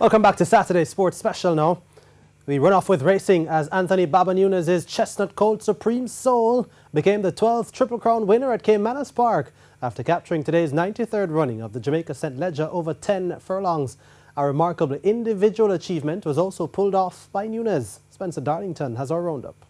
Welcome back to Saturday's Sports Special now. We run off with racing as Anthony Baba Nunes' Chestnut Colt Supreme Soul became the 12th Triple Crown winner at Caymanas Park after capturing today's 93rd running of the Jamaica St. Leger over 10 furlongs. A remarkable individual achievement was also pulled off by Nunes. Spencer Darlington has our roundup.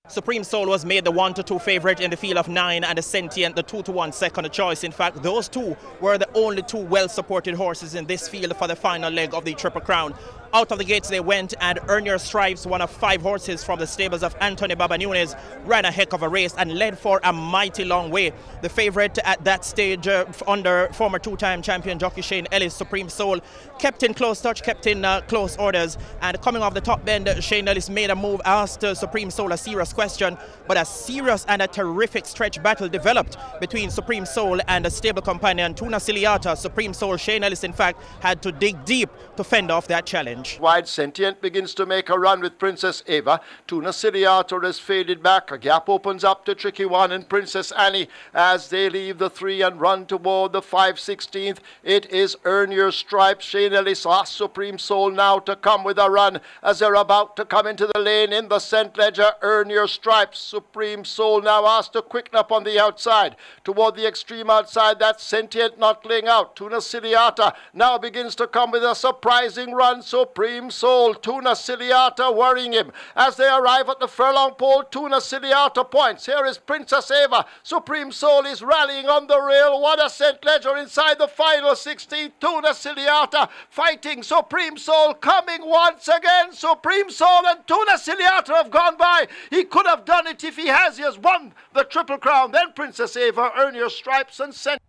Supreme Soul was made the 1-2 favourite in the field of 9 and the Sentient the 2-1 second choice. In fact, those two were the only two well-supported horses in this field for the final leg of the Triple Crown. Out of the gates they went, and Earn Your Stripes, one of 5 horses from the stables of Anthony Baba Nunes, ran a heck of a race and led for a mighty long way. The favourite at that stage under former two-time champion jockey Shane Ellis, Supreme Soul, kept in close touch, kept in close orders, and coming off the top bend, Shane Ellis made a move, asked Supreme Soul a serious question, but a serious and a terrific stretch battle developed between Supreme Soul and a stable companion Tuna Ciliata. Supreme Soul, Shane Ellis in fact had to dig deep to fend off that challenge. Wide Sentient begins to make a run with Princess Ava. Tuna Ciliata has faded back. A gap opens up to Tricky One and Princess Annie as they leave the 3 and run toward the 5/16th. It is Earn Your Stripes. Shane Ellis asks Supreme Soul now to come with a run as they're about to come into the lane in the St. Leger. Earn Your Stripes. Supreme Soul now asked to quicken up on the outside. Toward the extreme outside, that's Sentient not laying out. Tuna Ciliata now begins to come with a surprising run. Supreme Soul, Tuna Ciliata worrying him. As they arrive at the furlong pole, Tuna Ciliata points. Here is Princess Ava. Supreme Soul is rallying on the rail. What a St. Leger inside the final 16. Tuna Ciliata fighting. Supreme Soul coming once again. Supreme Soul and Tuna Ciliata have gone by. He could have done it if he has. He has won the Triple Crown. Then Princess Ava, Earn Your Stripes and Sent.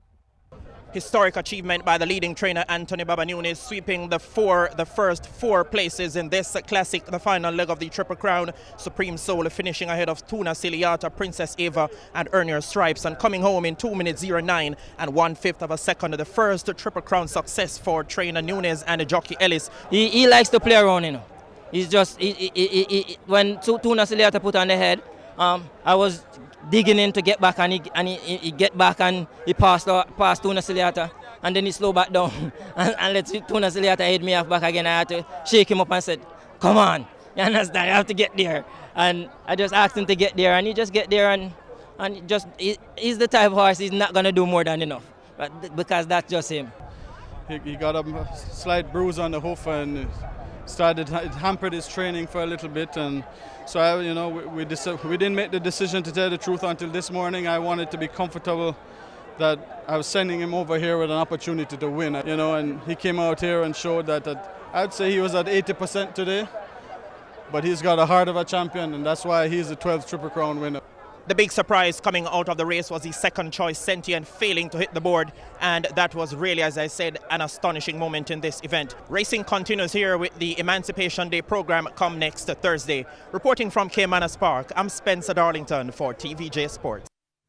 Historic achievement by the leading trainer Anthony Baba Nunes, sweeping the first 4 places in this classic, the final leg of the Triple Crown. Supreme Soul finishing ahead of Tuna Ciliata, Princess Ava and Earn Your Stripes, and coming home in 2 minutes 09 and 1/5 of a second. The first Triple Crown success for trainer Nunes and jockey Ellis. He likes to play around, you know. He's just, when Tuna Ciliata put on the head, I was digging in to get back, and he get back and he passed Tuna Ciliata, and then he slowed back down and let Tuna Ciliata head me off back again. I had to shake him up and said, come on, you understand, you have to get there. And I just asked him to get there, and he just get there, and he's the type of horse, he's not going to do more than enough, because that's just him. He got a slight bruise on the hoof, and it hampered his training for a little bit, and so we didn't make the decision to tell the truth until this morning. I wanted to be comfortable that I was sending him over here with an opportunity to win, and he came out here and showed that I'd say he was at 80% today, but he's got a heart of a champion, and that's why he's the 12th Triple Crown winner. The big surprise coming out of the race was the second choice Sentient failing to hit the board, and that was really, as I said, an astonishing moment in this event. Racing continues here with the Emancipation Day program come next Thursday. Reporting from Caymanas Park, I'm Spencer Darlington for TVJ Sports.